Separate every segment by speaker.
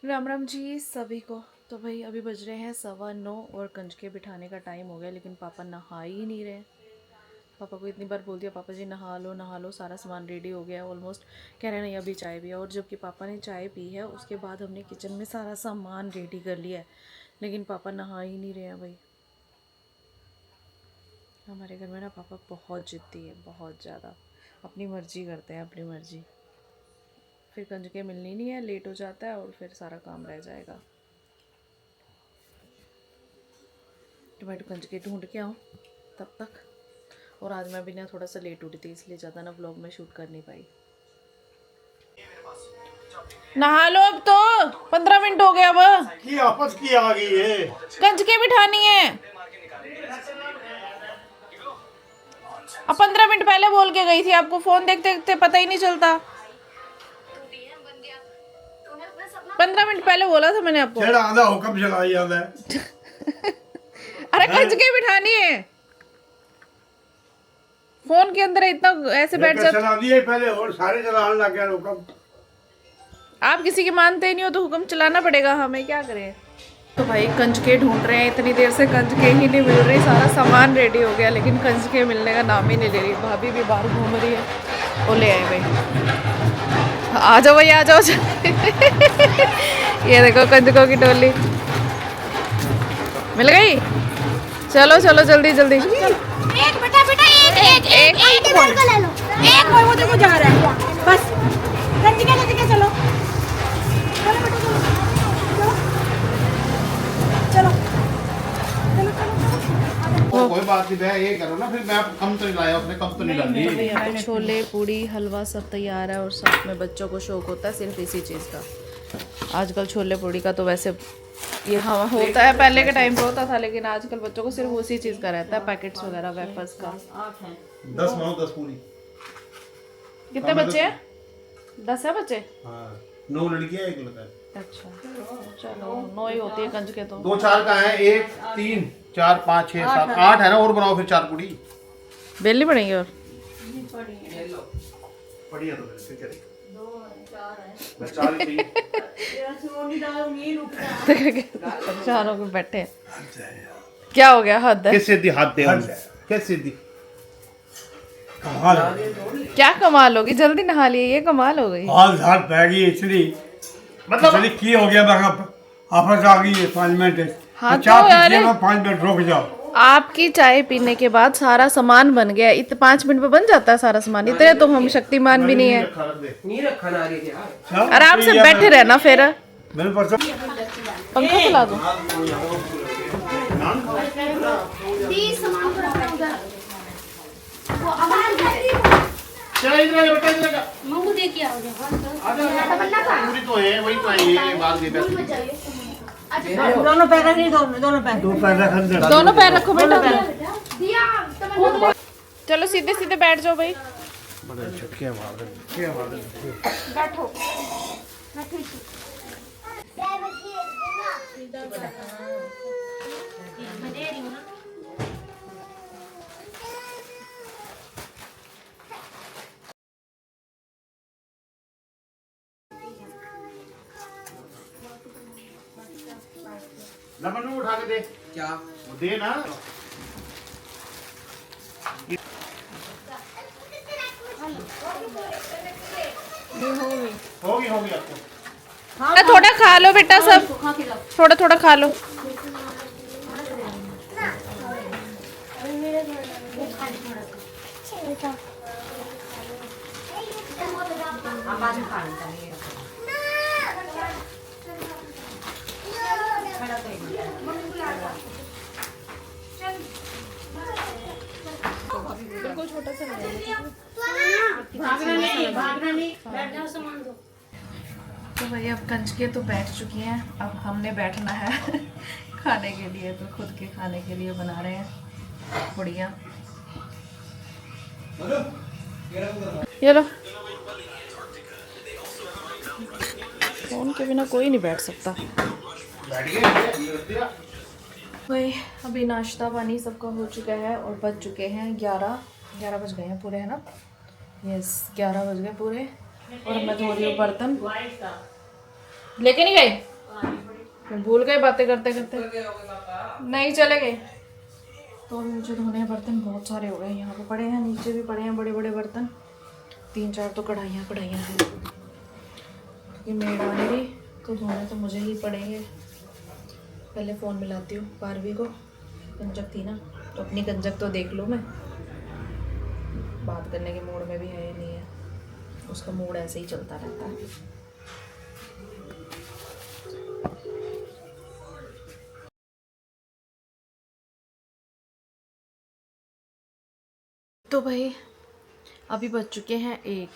Speaker 1: राम राम जी सभी को। तो भाई अभी बज रहे हैं 9:15 और कंजके बिठाने का टाइम हो गया, लेकिन पापा नहा ही नहीं रहे। पापा को इतनी बार बोल दिया, पापा जी नहा लो, सारा सामान रेडी हो गया है ऑलमोस्ट। कह रहे हैं नहीं अभी चाय पिया। और जबकि पापा ने चाय पी है उसके बाद हमने किचन में सारा सामान रेडी कर लिया है, लेकिन पापा नहा ही नहीं रहे हैं भाई। हमारे घर में ना पापा बहुत जिद्दी है, बहुत ज़्यादा। अपनी मर्जी करते हैं, अपनी मर्जी। फिर कंजके मिलनी नहीं है, लेट हो जाता है और फिर सारा काम रह जाएगा। टोमेटो कंजके ढूंढ के आऊँ तब तक। और आज मैं भी ना थोड़ा सा लेट उठी थी, इसलिए ज़्यादा ना व्लॉग में शूट कर नहीं पाई। नहा लो अब तो, 15 मिनट हो गए। अब
Speaker 2: की आपस की आ गई है।
Speaker 1: कंजके बिठानी है। अब 15 मिनट पहले बोल के गई थी, आपको फोन देखते देखते पता ही नहीं चलता। 15 मिनट पहले बोला था मैंने आपको।
Speaker 2: जेड़ा आधा हुक्म चलाई जाता है।
Speaker 1: अरे कंजके बिठानी है। फोन के अंदर इतना ऐसे बैठ जाते।
Speaker 2: चला दिए पहले और सारे चलाने लग गए हुक्म।
Speaker 1: आप किसी की मानते ही नहीं हो तो हुक्म चलाना पड़ेगा, हमें क्या करें। तो भाई कंजके ढूंढ रहे हैं, इतनी देर से कंजके ही नहीं मिल रही। सारा सामान रेडी हो गया लेकिन कंजके मिलने का नाम ही नहीं ले रही। भाभी भी बाहर घूम रही है। वो ले आए भाई, आ जाओ भाई, आ जाओ। ये देखो कंजकों की टोली मिल गई। चलो चलो जल्दी जल्दी।
Speaker 3: एक बेटा एक ले लो। एक वो देखो जा रहा है बस। कंजके लेके चलो चलो बेटा चलो चलो चलो।
Speaker 4: कोई बात नहीं, ये करो ना, फिर मैं कम तो नहीं लाया, उसने कम तो नहीं डाली।
Speaker 1: यहाँ पे छोले पूड़ी हलवा सब तैयार है और साथ में बच्चों को शौक होता है सिर्फ इसी चीज़ का। आजकल छोले पूड़ी का तो वैसे ये हाँ होता है, पहले के टाइम पे होता था, लेकिन आजकल बच्चों को सिर्फ उसी चीज़ का रहता है, पैकेट्स वगैरह वेफर्स का।
Speaker 4: 10 मानो 10 पूरी।
Speaker 1: कितने बच्चे हैं? 10 है बच्चे।
Speaker 4: हाँ, 9 लड़कियां 1 लड़का है।
Speaker 1: अच्छा चलो 9 ही होती है कंजके तो।
Speaker 4: 2 4 का है, 1 3 4 5 6 7 8 है ना, और बनाओ फिर 4 पूरी।
Speaker 1: बेल नहीं पड़ेंगी और
Speaker 4: बढ़िया तो फिर चलेगी। 2 4 है, 4 ही
Speaker 1: चारों को बैठे हैं। क्या हो गया? हद है।
Speaker 4: किस सीधी हाथ दे, किस सीधी
Speaker 2: कमाल
Speaker 1: क्या कमाल होगी, जल्दी नहा लिए, ये कमाल हो गई।
Speaker 2: हाल झाल पै गई इसलिए
Speaker 4: मतलब
Speaker 2: इसलिए की हो गया। मैं आपस आ गई है 5 मिनट।
Speaker 1: हाँ
Speaker 2: तो चाय
Speaker 1: तो यार,
Speaker 2: पीजिए, 5 मिनट रुक जाओ।
Speaker 1: आपकी चाय पीने के बाद सारा सामान बन गया। 5 मिनट में बन जाता है सारा सामान, इतने तो हम शक्तिमान भी नहीं है।
Speaker 4: नहीं रखा ना आगे क्या।
Speaker 1: आराम से बैठे रहना फिर।
Speaker 2: मेरे पास
Speaker 1: पंखा चला दो।
Speaker 4: चलो इधर आ बेटा, इधर आ।
Speaker 3: मंगू दे के आओ
Speaker 4: पूरी तो है, वही तो है, ये बात दे बस।
Speaker 3: दोनों पैर रखिए, दोनों पैर
Speaker 2: दो पैर रख अंदर।
Speaker 1: दोनों पैर रखो बेटा।
Speaker 3: दिया।
Speaker 1: चलो सीधे सीधे बैठ जाओ भाई।
Speaker 4: बड़े झटके मार रहे।
Speaker 1: बैठो।
Speaker 4: नमन उठा के दे। क्या दे ना। होगी आपको।
Speaker 1: थोड़ा खा लो बेटा, सब थोड़ा थोड़ा खा लो। बिल्कुल छोटा सा
Speaker 3: भागना नहीं बैठ जाओ, सामान दो।
Speaker 1: तो भाई अब कंजके तो बैठ चुकी हैं, अब हमने बैठना है खाने के लिए। तो खुद के खाने के लिए बना रहे हैं पुड़िया। ये लो, फोन के बिना कोई नहीं बैठ सकता। भाई अभी नाश्ता पानी सबका हो चुका है और बज चुके हैं 11 बज गए हैं पूरे, है ना। यस 11 बज गए पूरे। और मैं धो रही हूँ बर्तन। लेके नहीं गए? भूल गए बातें करते करते? नहीं चले गए। तो अभी मुझे धोने हैं बर्तन, बहुत सारे हो गए। यहाँ पे पड़े हैं, नीचे भी पड़े हैं बड़े बड़े बर्तन। 3-4 तो कढ़ाइयाँ हैं, क्योंकि मेड आने रही तो धोने तो मुझे ही पड़ेंगे। पहले फ़ोन मिलाती हूँ पारवी को, कंजक थी ना, तो अपनी कंजक तो देख लो। मैं बात करने के मूड में भी है या नहीं है, उसका मूड ऐसे ही चलता रहता है। तो भाई अभी बज चुके हैं 1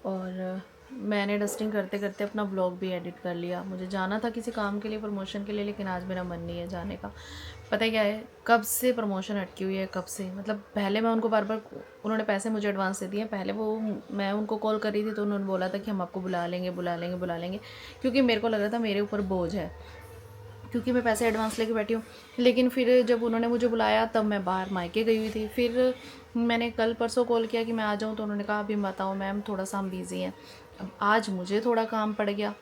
Speaker 1: और मैंने डस्टिंग करते करते अपना ब्लॉग भी एडिट कर लिया। मुझे जाना था किसी काम के लिए, प्रमोशन के लिए, लेकिन आज मेरा मन नहीं है जाने का। पता है क्या है, कब से प्रमोशन अटकी हुई है, कब से, मतलब पहले मैं उनको बार बार, उन्होंने पैसे मुझे एडवांस दे दिए। पहले वो मैं उनको कॉल कर रही थी तो उन्होंने बोला था कि हम आपको बुला लेंगे, क्योंकि मेरे को लग रहा था मेरे ऊपर बोझ है, क्योंकि मैं पैसे एडवांस लेके बैठी हूँ। लेकिन फिर जब उन्होंने मुझे बुलाया तब मैं बाहर मायके गई हुई थी। फिर मैंने कल परसों कॉल किया कि मैं आ जाऊँ, तो उन्होंने कहा अभी मत आओ मैम, थोड़ा सा हम बिज़ी हैं। अब आज मुझे थोड़ा काम पड़ गया,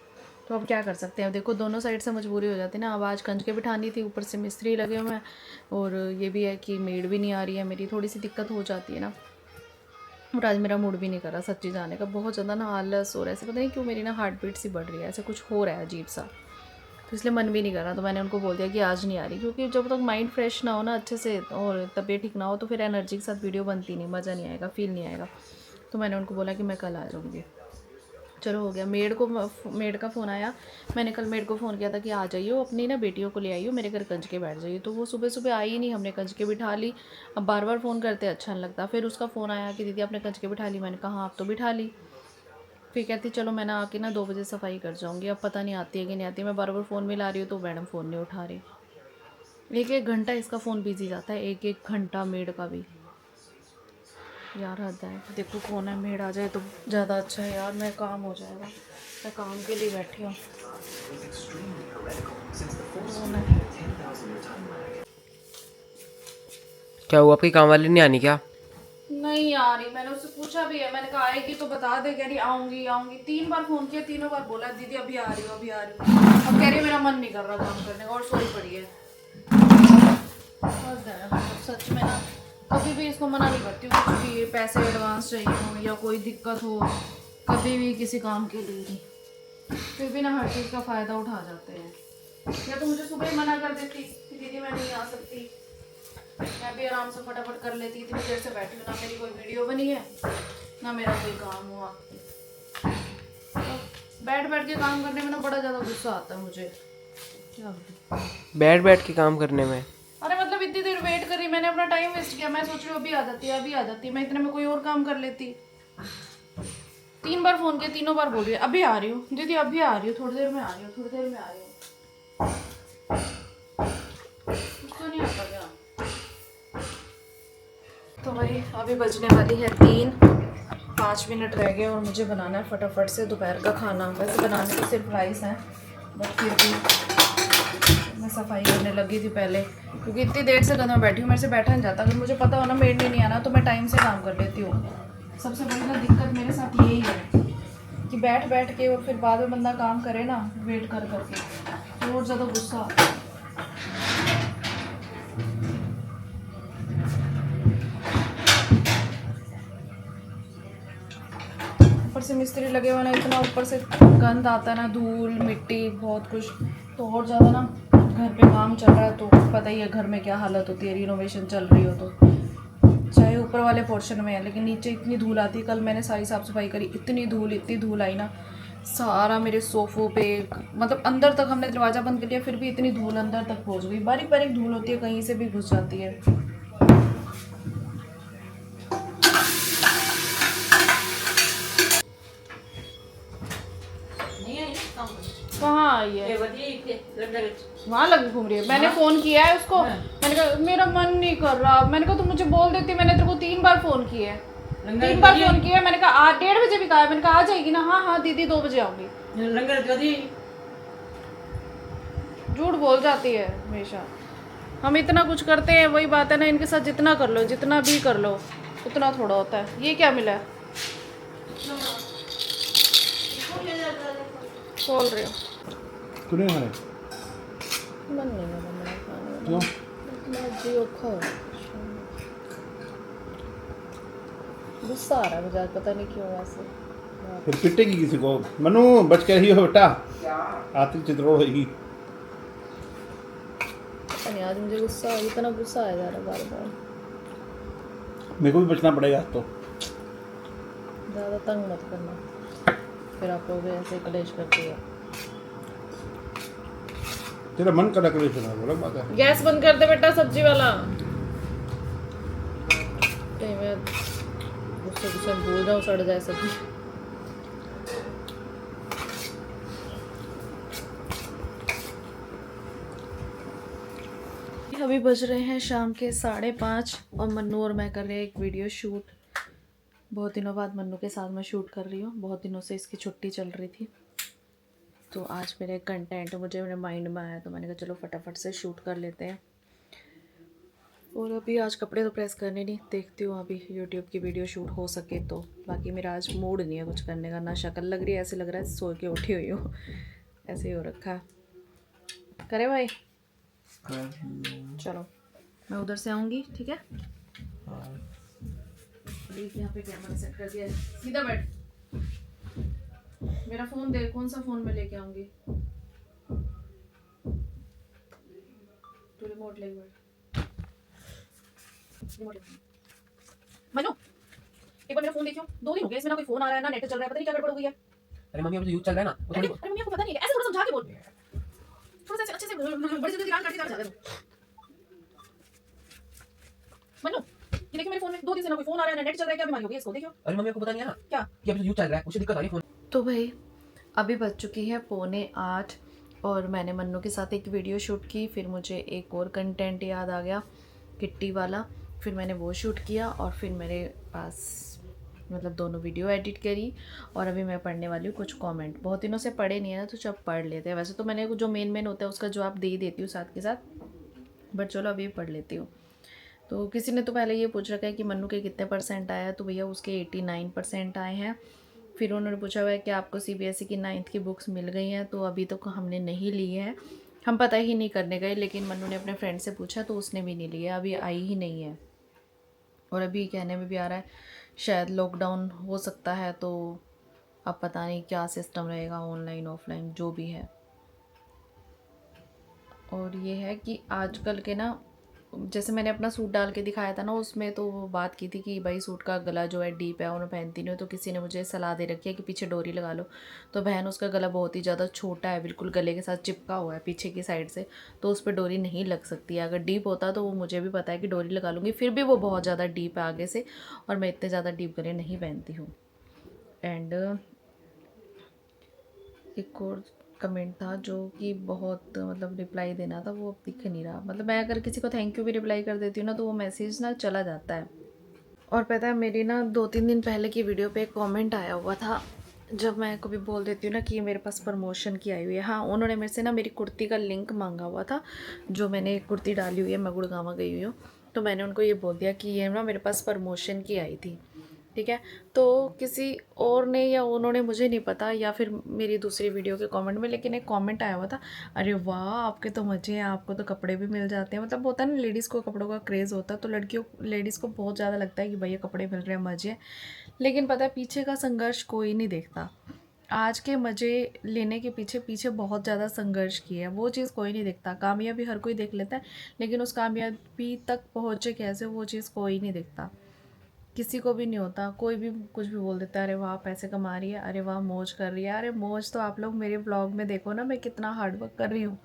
Speaker 1: तो अब क्या कर सकते हैं। देखो दोनों साइड से मजबूरी हो जाती है ना। अब आज कंजके बिठानी थी, ऊपर से मिस्त्री लगे हुए हैं, और ये भी है कि मेड भी नहीं आ रही है, मेरी थोड़ी सी दिक्कत हो जाती है ना। और आज मेरा मूड भी नहीं कर रहा सच्ची जाने का, बहुत ज़्यादा ना आलस हो रहा है। ऐसे पता नहीं क्यों मेरी ना हार्ट बीट सी बढ़ रही है, ऐसे कुछ हो रहा है अजीब सा, तो इसलिए मन भी नहीं कर रहा। तो मैंने उनको बोल दिया कि आज नहीं आ रही, क्योंकि जब तक माइंड फ्रेश ना हो ना अच्छे से, और तबीयत ठीक ना हो, तो फिर एनर्जी के साथ वीडियो बनती नहीं, मज़ा नहीं आएगा, फील नहीं आएगा। तो मैंने उनको बोला कि मैं कल आ जाऊँगी। चलो हो गया। मेड का फ़ोन आया, मैंने कल मेड को फ़ोन किया था कि आ जाइयो, अपनी ना बेटियों को ले आइयो, मेरे घर कंजके बैठ जाइए। तो वो सुबह सुबह आई ही नहीं, हमने कंजके बिठा ली। अब बार बार फ़ोन करते अच्छा नहीं लगता। फिर उसका फ़ोन आया कि दीदी आपने कंजके बिठा ली। मैंने कहा हाँ आप तो बिठा ली। फिर कहती चलो मैं ना आके ना 2 बजे सफाई कर जाऊँगी। अब पता नहीं आती है कि नहीं आती। मैं बार बार फ़ोन मिला रही हूँ तो मैडम फ़ोन नहीं उठा रही। 1-1 घंटा इसका फ़ोन बिजी जाता है, 1-1 घंटा मेड का भी। यार हद है। देखो कौन है, मेड आ जाए तो ज़्यादा अच्छा है यार, मैं काम हो जाएगा। मैं काम के लिए बैठी हूँ।
Speaker 5: क्या हुआ, आपकी काम वाली नहीं आनी क्या?
Speaker 1: नहीं आ रही, मैंने उससे पूछा भी है, मैंने कहा आएगी तो बता दे। कह रही आऊँगी आऊँगी। 3 बार फ़ोन किया, तीनों बार बोला दीदी अभी आ रही हूँ, अभी आ रही हूँ। अब कह रही मेरा मन नहीं कर रहा काम करने का, और सोई पड़ी है। हद है सच में ना। कभी भी इसको मना नहीं करती हूँ, कुछ भी पैसे एडवांस चाहिए हो या कोई दिक्कत हो, कभी भी किसी काम के लिए नहीं, फिर भी ना हर चीज़ का फ़ायदा उठा जाते हैं। या तो मुझे सुबह ही मना कर देती कि दीदी मैं नहीं आ सकती, मैं भी आराम से फटाफट कर लेती। इतनी देर से बैठी हूँ, ना मेरी कोई वीडियो बनी है ना मेरा कोई काम हुआ। तो बैठ बैठ के काम करने में ना बड़ा ज़्यादा गुस्सा आता है मुझे। क्या
Speaker 5: बैठ के काम करने में?
Speaker 1: अरे मतलब इतनी देर वेट करी, मैंने अपना टाइम वेस्ट किया। मैं सोच रही हूँ अभी आ जाती है, अभी आ जाती है, मैं इतने में कोई और काम कर लेती। 3 बार फ़ोन किया, तीनों बार बोल रही है अभी आ रही हूँ दीदी, अभी आ रही हूँ, थोड़ी देर में आ रही हूँ, थोड़ी देर में आ रही हूँ। कुछ तो नहीं आता क्या। तो भाई अभी बजने वाली है 3, 5 मिनट रह गए और मुझे बनाना है फटाफट से दोपहर का खाना। वैसे बनाने तो सिर्फ राइस हैं, बट फिर भी मैं सफाई करने लगी थी पहले, क्योंकि इतनी देर से कदम बैठी हूँ, मेरे से बैठा नहीं जाता। अगर मुझे पता हो ना मेड ने नहीं आना तो मैं टाइम से काम कर लेती हूँ। सबसे बड़ी ना दिक्कत मेरे साथ यही है कि बैठ बैठ के और फिर बाद में बंदा काम करे ना वेट कर करके, तो और ज़्यादा गुस्सा आता है। ऊपर से मिस्त्री लगे हुए ना, इतना ऊपर से गंद आता है ना, धूल मिट्टी बहुत कुछ, तो और ज़्यादा ना घर पे काम चल रहा है तो पता ही है घर में क्या हालत होती है, रिनोवेशन चल रही हो तो। चाहे ऊपर वाले पोर्शन में है, लेकिन नीचे इतनी धूल आती है। कल मैंने सारी साफ़ सफाई करी, इतनी धूल आई ना, सारा मेरे सोफ़ों पे, मतलब अंदर तक हमने दरवाज़ा बंद कर लिया फिर भी इतनी धूल अंदर तक पहुँच गई। बारीक बारीक धूल होती है, कहीं से भी घुस जाती है। कहाँ आई है? वहाँ लगी घूम रही है। मैंने फ़ोन किया है उसको, मैंने कहा मेरा मन नहीं कर रहा। मैंने कहा तुम मुझे बोल देती, मैंने तेरे को 3 बार फ़ोन किया है, 3 बार फ़ोन किया है। मैंने कहा 1:30 बजे भी कहा है, मैंने कहा आ जाएगी ना। हाँ हाँ दीदी 2 बजे आऊँगी। झूठ बोल जाती है हमेशा। हम इतना कुछ करते हैं, वही बात है ना, इनके साथ जितना कर लो, जितना भी कर लो उतना थोड़ा होता है। ये क्या मिला है, खोल रही हूँ।
Speaker 4: तू नहीं खा रहे?
Speaker 1: मन नहीं है मेरा खाने का।
Speaker 4: क्यों?
Speaker 1: मैं जी औखा हो गुस्सा आ रहा है मुझे आज, पता नहीं क्यों वैसे।
Speaker 4: फिर पिटेगी किसी को? मनु बच के रही हो बेटा, आती चित्रोड़ होगी।
Speaker 1: पता नहीं आज मुझे गुस्सा, इतना गुस्सा आ जा रहा है बार बार।
Speaker 4: मेरे को भी बचना पड़ेगा तो।
Speaker 1: ज़्यादा तंग मत करना, फिर आप लोग भी ऐसे कलेश करते हैं।
Speaker 4: तेरा मन करा करे सुना, अलग बात है।
Speaker 1: गैस बंद कर दे बेटा, सब्जी वाला। कहीं मैं गुस्से गुस्से में भूल जाऊँ, सड़ जाए सब्जी। अभी बज रहे हैं शाम के 5:30 और मन्नू और मैं कर रहे हैं एक वीडियो शूट। बहुत दिनों बाद मन्नू के साथ मैं शूट कर रही हूँ, बहुत दिनों से इसकी छुट्टी चल रही थी। तो आज मेरे कंटेंट मुझे मेरे माइंड में आया, तो मैंने कहा चलो फटाफट से शूट कर लेते हैं। और अभी आज कपड़े तो प्रेस करने नहीं, देखती हूँ अभी यूट्यूब की वीडियो शूट हो सके तो। बाकी मेरा आज मूड नहीं है कुछ करने का, ना शक्ल लग रही है, ऐसे लग रहा है सो के उठी हुई हूँ, ऐसे ही हो रखा है। करे भाई चलो मैं उधर से आऊँगी, ठीक है? यहाँ पे कैमरा सेट कर दिया है, सीधा बैठ। मेरा फ़ोन दे, कौन सा फ़ोन मैं लेके आऊँगी? तू रिमोट ले बैठ। मनु एक बार मेरा फ़ोन देखियो, 2 दिन हो गए इसमें ना कोई फ़ोन आ रहा है ना नेट चल रहा है, पता नहीं क्या गड़बड़ हो गई है।
Speaker 5: अरे मम्मी अब तो यूज चल रहा है ना, वो
Speaker 1: अरे
Speaker 5: थोड़ी
Speaker 1: मम्मी को पता नहीं है, ऐसे थोड़ा समझा के बोल, थोड़ा सा अच्छे से बड़ी जल्दी कान काटती जा दे। मनु ये देखियो मेरे फ़ोन में 2 दिन से ना कोई फ़ोन आ रहा है ना नेट चल रहा है, क्या बीमारी हो गई इसको? देखियो।
Speaker 5: अरे मम्मी आपको पता नहीं है ना
Speaker 1: क्या
Speaker 5: कि अभी तो यूज चल रहा है, उससे दिक्कत आ रही है फोन।
Speaker 1: तो भाई अभी बज चुकी है 7:45 और मैंने मन्नू के साथ एक वीडियो शूट की। फिर मुझे एक और कंटेंट याद आ गया किट्टी वाला, फिर मैंने वो शूट किया और फिर मेरे पास मतलब दोनों वीडियो एडिट करी। और अभी मैं पढ़ने वाली हूँ कुछ कमेंट, बहुत दिनों से पढ़े नहीं है ना, तो जब पढ़ लेते हैं। वैसे तो मैंने जो मेन होता है उसका जवाब दे ही देती हूँ साथ के साथ, बट चलो अभी पढ़ लेती हूँ। तो किसी ने तो पहले ये पूछ रखा है कि मन्नू के कितने % आया, तो भैया उसके 89% आए हैं। फिर उन्होंने पूछा हुआ है कि आपको CBSE की 9th की बुक्स मिल गई हैं, तो अभी तक हमने नहीं ली है, हम पता ही नहीं करने गए। लेकिन मन्नू ने अपने फ्रेंड से पूछा तो उसने भी नहीं लिया, अभी आई ही नहीं है। और अभी कहने में भी आ रहा है शायद लॉकडाउन हो सकता है, तो अब पता नहीं क्या सिस्टम रहेगा, ऑनलाइन ऑफलाइन जो भी है। और ये है कि आजकल के ना, जैसे मैंने अपना सूट डाल के दिखाया था ना, उसमें तो वो बात की थी कि भाई सूट का गला जो है डीप है और मैं पहनती नहीं हूँ, तो किसी ने मुझे सलाह दे रखी है कि पीछे डोरी लगा लो। तो बहन उसका गला बहुत ही ज़्यादा छोटा है, बिल्कुल गले के साथ चिपका हुआ है पीछे की साइड से, तो उस पर डोरी नहीं लग सकती है। अगर डीप होता तो वो मुझे भी पता है कि डोरी लगा लूँगी, फिर भी वो बहुत ज़्यादा डीप है आगे से, और मैं इतने ज़्यादा डीप गले नहीं पहनती हूँ। एंड एक और कमेंट था जो कि बहुत मतलब रिप्लाई देना था, वो अब दिख नहीं रहा। मतलब मैं अगर किसी को थैंक यू भी रिप्लाई कर देती हूँ ना, तो वो मैसेज ना चला जाता है। और पता है मेरी ना 2-3 दिन पहले की वीडियो पे एक कमेंट आया हुआ था, जब मैं कभी बोल देती हूँ ना कि ये मेरे पास प्रमोशन की आई हुई है। हाँ, उन्होंने मेरे से ना मेरी कुर्ती का लिंक मांगा हुआ था, जो मैंने कुर्ती डाली हुई है, मैं गुड़गांव गई हुई हूँ, तो मैंने उनको ये बोल दिया कि ये ना मेरे पास प्रमोशन की आई थी, ठीक है। तो किसी और ने या उन्होंने, मुझे नहीं पता, या फिर मेरी दूसरी वीडियो के कमेंट में, लेकिन एक कमेंट आया हुआ था, अरे वाह आपके तो मज़े हैं, आपको तो कपड़े भी मिल जाते हैं। मतलब होता है ना, लेडीज़ को कपड़ों का क्रेज़ होता है, तो लेडीज़ को बहुत ज़्यादा लगता है कि भैया कपड़े मिल रहे हैं, मज़े हैं। लेकिन पता है पीछे का संघर्ष कोई नहीं देखता। आज के मज़े लेने के पीछे बहुत ज़्यादा संघर्ष किए है, वो चीज़ कोई नहीं देखता। कामयाबी हर कोई देख लेता है, लेकिन उस कामयाबी तक पहुँचे कैसे, वो चीज़ कोई नहीं देखता, किसी को भी नहीं होता। कोई भी कुछ भी बोल देता है, अरे वाह पैसे कमा रही है, अरे वाह मौज कर रही है। अरे मौज तो आप लोग मेरे व्लॉग में देखो ना, मैं कितना हार्ड वर्क कर रही हूँ,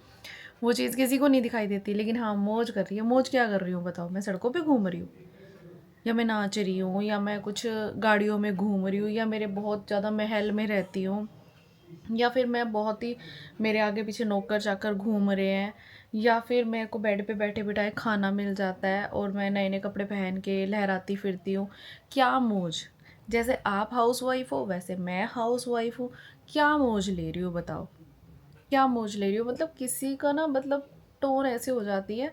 Speaker 1: वो चीज़ किसी को नहीं दिखाई देती। लेकिन हाँ, मौज कर रही है। मौज क्या कर रही हूँ बताओ? मैं सड़कों पे घूम रही हूँ, या मैं नाच रही हूँ, या मैं कुछ गाड़ियों में घूम रही हूँ, या मेरे बहुत ज़्यादा महल में रहती हूँ, या फिर मैं बहुत ही, मेरे आगे पीछे नौकर चाकर घूम रहे हैं, या फिर मेरे को बेड पे बैठे बिठाए खाना मिल जाता है और मैं नए नए कपड़े पहन के लहराती फिरती हूँ। क्या मौज? जैसे आप हाउस वाइफ हो वैसे मैं हाउस वाइफ हूँ। क्या मौज ले रही हूँ बताओ? क्या मौज ले रही हूँ? मतलब किसी का ना मतलब टोन ऐसे हो जाती है,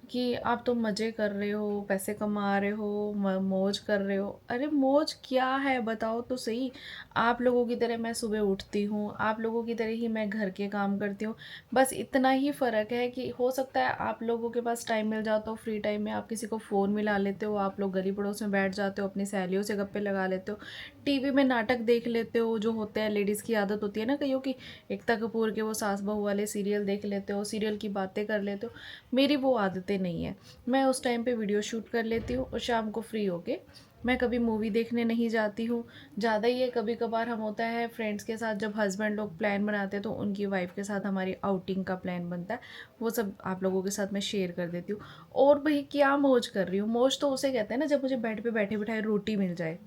Speaker 1: कि आप तो मज़े कर रहे हो, पैसे कमा रहे हो, मौज कर रहे हो। अरे मौज क्या है बताओ तो सही। आप लोगों की तरह मैं सुबह उठती हूँ, आप लोगों की तरह ही मैं घर के काम करती हूँ। बस इतना ही फ़र्क है कि हो सकता है आप लोगों के पास टाइम मिल जाता हो, फ्री टाइम में आप किसी को फ़ोन मिला लेते हो, आप लोग गली पड़ोस में बैठ जाते हो, अपनी सहेलियों से गप्पे लगा लेते हो, टीवी में नाटक देख लेते हो, जो होते हैं लेडीज़ की आदत होती है ना कईयों की, एकता कपूर के वो सास बहू वाले सीरियल देख लेते हो, सीरियल की बातें कर लेते हो। मेरी वो आदतें नहीं है। मैं उस टाइम पे वीडियो शूट कर लेती हूँ और शाम को फ्री होके मैं कभी मूवी देखने नहीं जाती हूँ। ज़्यादा ही है, कभी कभार हम होता है फ्रेंड्स के साथ, जब हस्बैंड लोग प्लान बनाते हैं तो उनकी वाइफ के साथ हमारी आउटिंग का प्लान बनता है, वो सब आप लोगों के साथ मैं शेयर कर देती हूँ। और भाई क्या मौज कर रही हूँ, मौज तो उसे कहते हैं ना जब मुझे बेड पे बैठे बिठाए रोटी मिल जाए,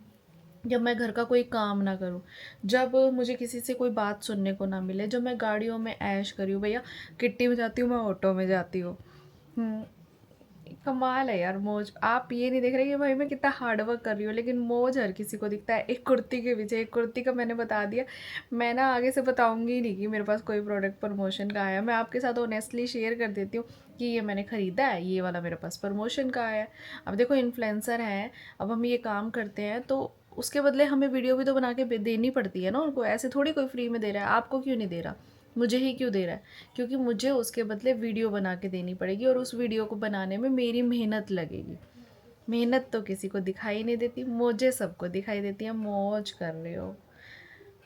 Speaker 1: जब मैं घर का कोई काम ना करूं, जब मुझे किसी से कोई बात सुनने को ना मिले, जब मैं गाड़ियों में ऐश करी हूँ। भैया किट्टी में जाती हूँ, मैं ऑटो में जाती हूँ। हम्म, कमाल है यार मौज। आप ये नहीं देख रहे कि भाई मैं कितना हार्ड वर्क कर रही हूँ, लेकिन मौज हर किसी को दिखता है। एक कुर्ती के पीछे, एक कुर्ती का मैंने बता दिया। मैं ना आगे से बताऊंगी ही नहीं कि मेरे पास कोई प्रोडक्ट प्रमोशन का आया। मैं आपके साथ ऑनेस्टली शेयर कर देती हूँ कि ये मैंने ख़रीदा है, ये वाला मेरे पास प्रमोशन का आया है। अब देखो इन्फ्लुएंसर हैं, अब हम ये काम करते हैं तो उसके बदले हमें वीडियो भी तो बना के देनी पड़ती है ना उनको। ऐसे थोड़ी कोई फ्री में दे रहा है, आपको क्यों नहीं दे रहा, मुझे ही क्यों दे रहा है? क्योंकि मुझे उसके बदले वीडियो बना के देनी पड़ेगी और उस वीडियो को बनाने में मेरी मेहनत लगेगी। मेहनत तो किसी को दिखाई नहीं देती, मुझे सबको दिखाई देती है। मौज कर रहे हो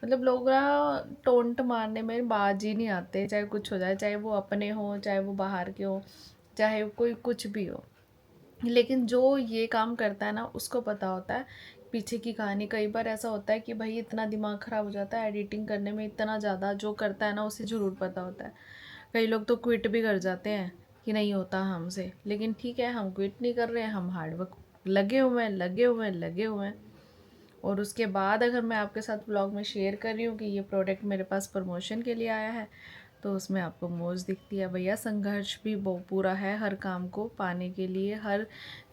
Speaker 1: मतलब, लोग ना टोंट मारने में बाज ही नहीं आते, चाहे कुछ हो जाए, चाहे वो अपने हो, चाहे वो बाहर के हो, चाहे कोई कुछ भी हो। लेकिन जो ये काम करता है ना उसको पता होता है पीछे की कहानी। कई बार ऐसा होता है कि भाई इतना दिमाग ख़राब हो जाता है एडिटिंग करने में, इतना ज़्यादा जो करता है ना उसे ज़रूर पता होता है। कई लोग तो क्विट भी कर जाते हैं कि नहीं होता हमसे, लेकिन ठीक है हम क्विट नहीं कर रहे हैं, हम हार्ड वर्क लगे हुए हैं, लगे हुए हैं, लगे हुए हैं। और उसके बाद अगर मैं आपके साथ ब्लॉग में शेयर कर रही हूँ कि ये प्रोडक्ट मेरे पास प्रमोशन के लिए आया है, तो उसमें आपको मौज दिखती है। भैया संघर्ष भी पूरा है हर काम को पाने के लिए, हर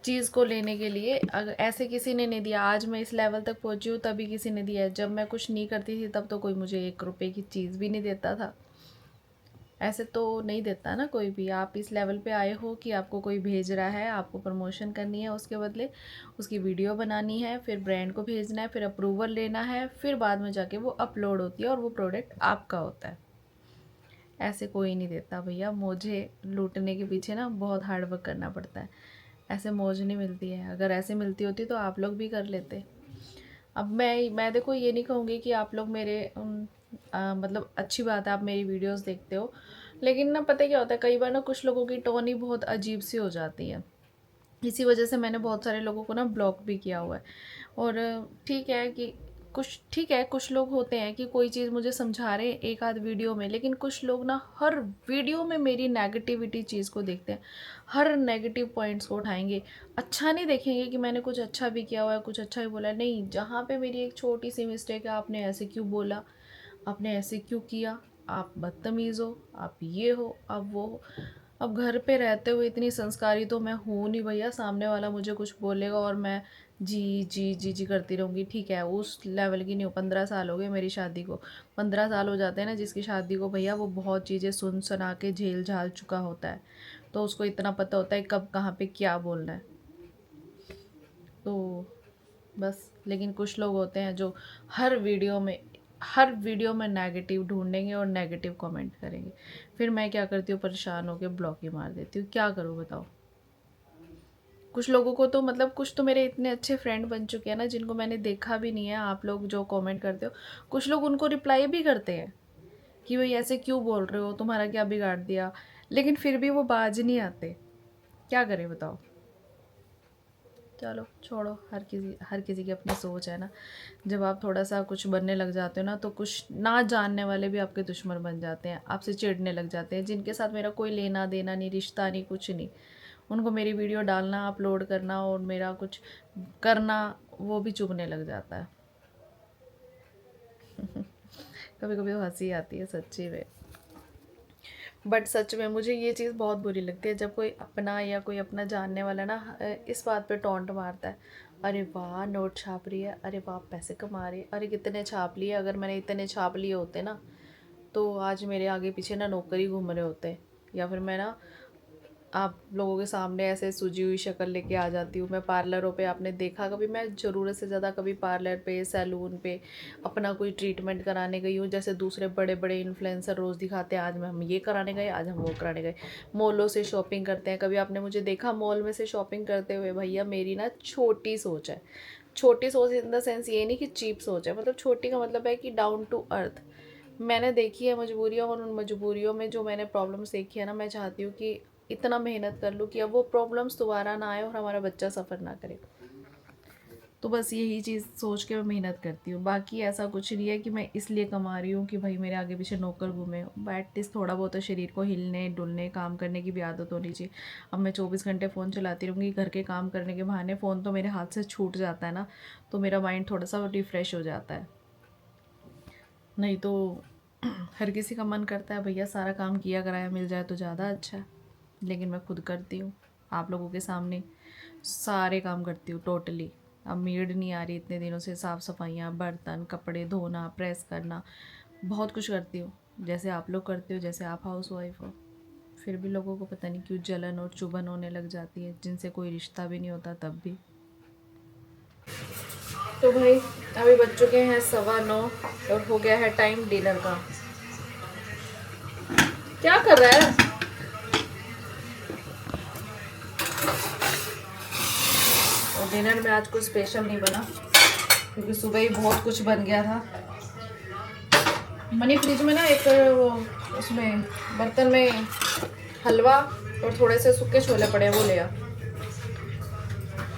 Speaker 1: चीज़ को लेने के लिए। अगर ऐसे किसी ने नहीं दिया, आज मैं इस लेवल तक पहुँची हूँ तभी किसी ने दिया है। जब मैं कुछ नहीं करती थी तब तो कोई मुझे 1 रुपए की चीज़ भी नहीं देता था। ऐसे तो नहीं देता ना कोई भी। आप इस लेवल पे आए हो कि आपको कोई भेज रहा है, आपको प्रमोशन करनी है, उसके बदले उसकी वीडियो बनानी है, फिर ब्रांड को भेजना है, फिर अप्रूवल लेना है, फिर बाद में जाके वो अपलोड होती है और वो प्रोडक्ट आपका होता है। ऐसे कोई नहीं देता भैया। मुझे लूटने के पीछे ना बहुत हार्ड वर्क करना पड़ता है, ऐसे मौज नहीं मिलती है। अगर ऐसे मिलती होती तो आप लोग भी कर लेते। अब मैं देखो ये नहीं कहूँगी कि आप लोग मेरे मतलब अच्छी बात है आप मेरी वीडियोस देखते हो, लेकिन ना पता क्या होता है, कई बार ना कुछ लोगों की टोन ही बहुत अजीब सी हो जाती है। इसी वजह से मैंने बहुत सारे लोगों को ना ब्लॉक भी किया हुआ है। और ठीक है कि ठीक है कुछ लोग होते हैं कि कोई चीज़ मुझे समझा रहे हैं एक आध वीडियो में, लेकिन कुछ लोग ना हर वीडियो में मेरी नेगेटिविटी चीज़ को देखते हैं, हर नेगेटिव पॉइंट्स को उठाएंगे। अच्छा नहीं देखेंगे कि मैंने कुछ अच्छा भी किया हुआ है, कुछ अच्छा भी बोला है। नहीं, जहाँ पे मेरी एक छोटी सी मिस्टेक है, आपने ऐसे क्यों बोला, आपने ऐसे क्यों किया, आप बदतमीज़ हो, आप ये हो, आप वो हो। अब घर पे रहते हुए इतनी संस्कारी तो मैं हूँ नहीं भैया, सामने वाला मुझे कुछ बोलेगा और मैं जी जी जी जी करती रहूँगी। ठीक है उस लेवल की नहीं हो। 15 साल हो गए मेरी शादी को। 15 साल हो जाते हैं ना जिसकी शादी को भैया, वो बहुत चीज़ें सुन सुना के झेल झाल चुका होता है, तो उसको इतना पता होता है कब कहाँ पे क्या बोलना है। तो बस, लेकिन कुछ लोग होते हैं जो हर वीडियो में नेगेटिव ढूंढेंगे और नेगेटिव कमेंट करेंगे। फिर मैं क्या करती हूँ, परेशान होकर ब्लॉक ही मार देती हूँ। क्या करूँ बताओ। कुछ लोगों को तो मतलब, कुछ तो मेरे इतने अच्छे फ्रेंड बन चुके हैं ना जिनको मैंने देखा भी नहीं है। आप लोग जो कमेंट करते हो, कुछ लोग उनको रिप्लाई भी करते हैं कि भाई ऐसे क्यों बोल रहे हो, तुम्हारा क्या बिगाड़ दिया, लेकिन फिर भी वो बाज नहीं आते। क्या करें बताओ। चलो छोड़ो, हर किसी की अपनी सोच है ना। जब आप थोड़ा सा कुछ बनने लग जाते हो ना, तो कुछ ना जानने वाले भी आपके दुश्मन बन जाते हैं, आपसे चिढ़ने लग जाते हैं। जिनके साथ मेरा कोई लेना देना नहीं, रिश्ता नहीं, कुछ नहीं, उनको मेरी वीडियो डालना, अपलोड करना और मेरा कुछ करना, वो भी चुभने लग जाता है। कभी कभी तो हंसी आती है सच्ची में। बट सच में मुझे ये चीज़ बहुत बुरी लगती है जब कोई अपना या कोई अपना जानने वाला ना इस बात पे टॉन्ट मारता है। अरे वाह नोट छाप रही है, अरे वाह पैसे कमा रही है, अरे कितने छाप लिए। अगर मैंने इतने छाप लिए होते ना, तो आज मेरे आगे पीछे ना नौकरी घूम रहे होते, या फिर मैं ना आप लोगों के सामने ऐसे सूजी हुई शक्ल लेके आ जाती हूँ। मैं पार्लरों पे आपने देखा कभी, मैं ज़रूरत से ज़्यादा कभी पार्लर पे, सैलून पे अपना कोई ट्रीटमेंट कराने गई हूँ। जैसे दूसरे बड़े बड़े इन्फ्लुएंसर रोज़ दिखाते हैं, आज मैं हम ये कराने गए, आज हम वो कराने गए। मॉलों से शॉपिंग करते हैं, कभी आपने मुझे देखा मॉल में से शॉपिंग करते हुए? भैया मेरी ना छोटी सोच है। छोटी सोच इन द सेंस ये नहीं कि चीप सोच है, मतलब छोटी का मतलब है कि डाउन टू अर्थ। मैंने देखी है मजबूरियों, और उन मजबूरियों में जो मैंने प्रॉब्लम्स देखी है ना, मैं चाहती हूँ कि इतना मेहनत कर लूँ कि अब वो प्रॉब्लम्स दोबारा ना आए और हमारा बच्चा सफ़र ना करे। तो बस यही चीज़ सोच के मैं मेहनत करती हूँ। बाकी ऐसा कुछ नहीं है कि मैं इसलिए कमा रही हूँ कि भाई मेरे आगे पीछे नौकर घूमे। एटलीस्ट थोड़ा बहुत तो शरीर को हिलने डुलने काम करने की भी आदत होनी चाहिए। अब मैं 24 घंटे फ़ोन चलाती रहूँगी घर के काम करने के बहाने, फ़ोन तो मेरे हाथ से छूट जाता है ना, तो मेरा माइंड थोड़ा सा रिफ़्रेश हो जाता है। नहीं तो हर किसी का मन करता है भैया सारा काम किया कराया मिल जाए तो ज़्यादा अच्छा है, लेकिन मैं खुद करती हूँ आप लोगों के सामने सारे काम करती हूँ टोटली। अब मेड नहीं आ रही इतने दिनों से, साफ़ सफाइयाँ, बर्तन, कपड़े धोना, प्रेस करना, बहुत कुछ करती हूँ जैसे आप लोग करते हो, जैसे आप हाउस वाइफ हो। फिर भी लोगों को पता नहीं क्यों जलन और चुभन होने लग जाती है, जिनसे कोई रिश्ता भी नहीं होता तब भी। तो भाई अभी बज चुके हैं 9:15 और हो गया है टाइम डिनर का। क्या कर रहा है? और डिनर में आज कुछ स्पेशल नहीं बना क्योंकि सुबह ही बहुत कुछ बन गया था। मनी फ्रिज में ना एक वो उसमें बर्तन में हलवा और थोड़े से सूखे छोले पड़े हैं, वो ले आ।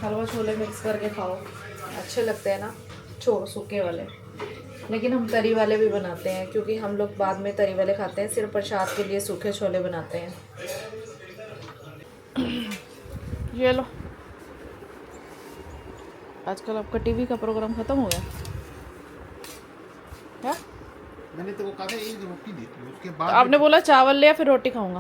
Speaker 1: हलवा छोले मिक्स करके खाओ, अच्छे लगते हैं ना सूखे वाले। लेकिन हम तरी वाले भी बनाते हैं क्योंकि हम लोग बाद में तरी वाले खाते हैं, सिर्फ प्रसाद के लिए सूखे छोले बनाते हैं। ये लो, आजकल आपका टीवी का प्रोग्राम खत्म हो गया क्या?
Speaker 4: मैंने तो वो कहा था एक रोटी दी थी, उसके
Speaker 1: तो
Speaker 4: बाद
Speaker 1: आपने बोला चावल ले या फिर रोटी खाऊंगा?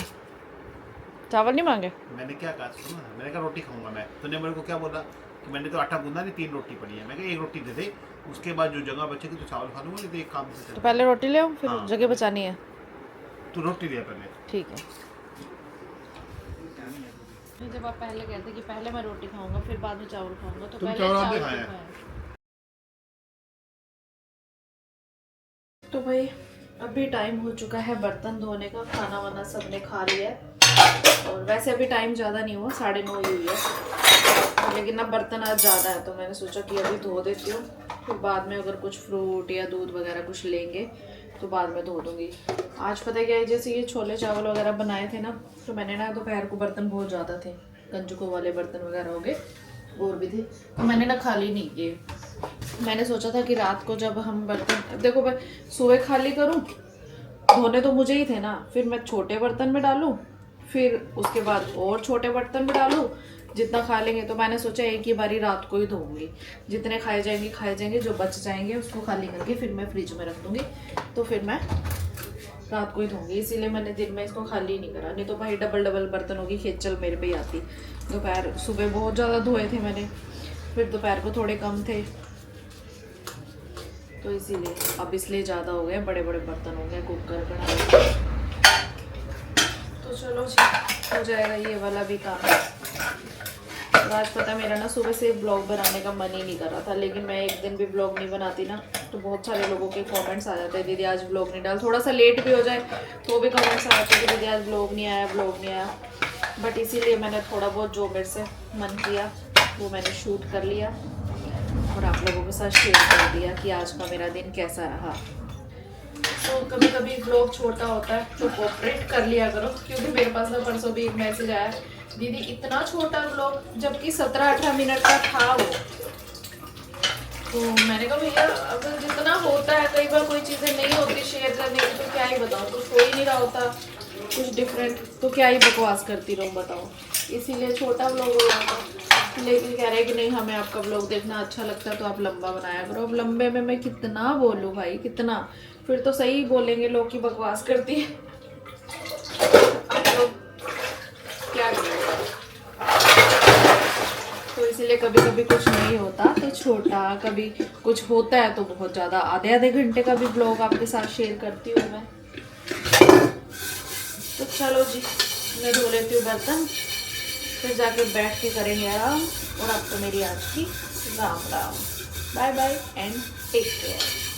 Speaker 1: चावल नहीं मांगे?
Speaker 4: मैंने क्या कहा, सुनो ना, मैंने कहा रोटी खाऊंगा मैं। तूने मेरे को क्या बोला कि मैंने तो आटा गूंदा नहीं, 3 रोटी पड़ी है। मैं कहा एक रोटी दे दे, उसके बाद जो जगह बचेगी तो चावल खा लूंगा, नहीं तो एक काम से
Speaker 1: तो पहले रोटी ले आओ, फिर
Speaker 4: हाँ।
Speaker 1: जगह बचानी है।
Speaker 4: तू रोटी दिया पहले।
Speaker 1: ठीक है। जब आप पहले कहते कि पहले मैं रोटी खाऊंगा फिर बाद में चावल खाऊंगा, तो
Speaker 4: तुम
Speaker 1: पहले
Speaker 4: चावल
Speaker 1: चावल
Speaker 4: आपने
Speaker 1: क्यों
Speaker 4: खाया?
Speaker 1: खाया? तो भाई अभी टाइम हो चुका है बर्तन धोने का, खाना वाना सबने खा लिया है। और वैसे अभी टाइम ज़्यादा नहीं हुआ, 9:30 हुई है, लेकिन अब बर्तन आज ज़्यादा है तो मैंने सोचा कि अभी धो देती हूँ, फिर बाद में अगर कुछ फ्रूट या दूध वगैरह कुछ लेंगे तो बाद में धो दूँगी। आज पता क्या है, जैसे ये छोले चावल वगैरह बनाए थे ना, तो मैंने ना दोपहर को बर्तन बहुत ज़्यादा थे, कंजुकों वाले बर्तन वगैरह हो गए और भी थे, तो मैंने ना खाली नहीं किए। मैंने सोचा था कि रात को जब हम बर्तन, देखो मैं सुबह खाली करूं, धोने तो मुझे ही थे ना, फिर मैं छोटे बर्तन में डालूं, फिर उसके बाद और छोटे बर्तन में डालूं, जितना खा लेंगे। तो मैंने सोचा एक ही बारी रात को ही धोऊंगी, जितने खाए जाएंगे, जो बच जाएंगे उसको खाली करके फिर मैं फ्रिज में रख दूंगी, तो फिर मैं रात को ही धोऊंगी। इसीलिए मैंने दिन में इसको खाली नहीं करा, नहीं तो भाई डबल बर्तनों की खेचल मेरे पे ही आती। दोपहर सुबह बहुत ज़्यादा धोए थे मैंने, फिर दोपहर को थोड़े कम थे, तो इसीलिए अब इसलिए ज़्यादा हो गए, बड़े बड़े बर्तन हो गए कुकर कढ़ाई। तो चलो जी, हो जाएगा ये वाला भी काम। और आज पता मेरा ना सुबह से ब्लॉग बनाने का मन ही नहीं कर रहा था, लेकिन मैं एक दिन भी ब्लॉग नहीं बनाती ना तो बहुत सारे लोगों के कमेंट्स आ जाते हैं, दीदी आज ब्लॉग नहीं डाल, थोड़ा सा लेट भी हो जाए तो भी कमेंट्स आ जाते हैं कि दीदी आज ब्लॉग नहीं आया। बट इसीलिए मैंने थोड़ा बहुत जो मेरे से मन किया वो मैंने शूट कर लिया और आप लोगों के साथ शेयर कर दिया कि आज का मेरा दिन कैसा रहा। तो कभी कभी ब्लॉग छोटा होता है तो कोऑपरेट कर लिया करो, क्योंकि मेरे पास ना परसों भी एक मैसेज आया, दीदी इतना छोटा ब्लॉग, जबकि 17-18 मिनट का था वो। तो मैंने कहा भैया अगर जितना होता है, कई बार कोई चीज़ें नहीं होती शेयर करने की तो क्या ही बताऊँ, कुछ हो ही नहीं रहा होता कुछ डिफरेंट, तो क्या ही बकवास करती रहूँ बताओ। इसीलिए छोटा ब्लॉग हो जाता, लेकिन कह रहे हैं कि नहीं हमें आपका ब्लॉग देखना अच्छा लगता है तो आप लंबा बनाया करो। अब लंबे में मैं कितना बोलूँ भाई, कितना, फिर तो सही बोलेंगे लोग की बकवास करती है। तो क्या करें, तो इसीलिए कभी कभी कुछ नहीं होता तो छोटा, कभी कुछ होता है तो बहुत ज़्यादा, आधे घंटे का भी ब्लॉग आपके साथ शेयर करती हूँ मैं। तो चलो जी, मैं धो लेती हूँ बर्तन, फिर जाके बैठ के करेंगे आराम। और अब तो मेरी आज की Ram Ram. Bye bye and take care.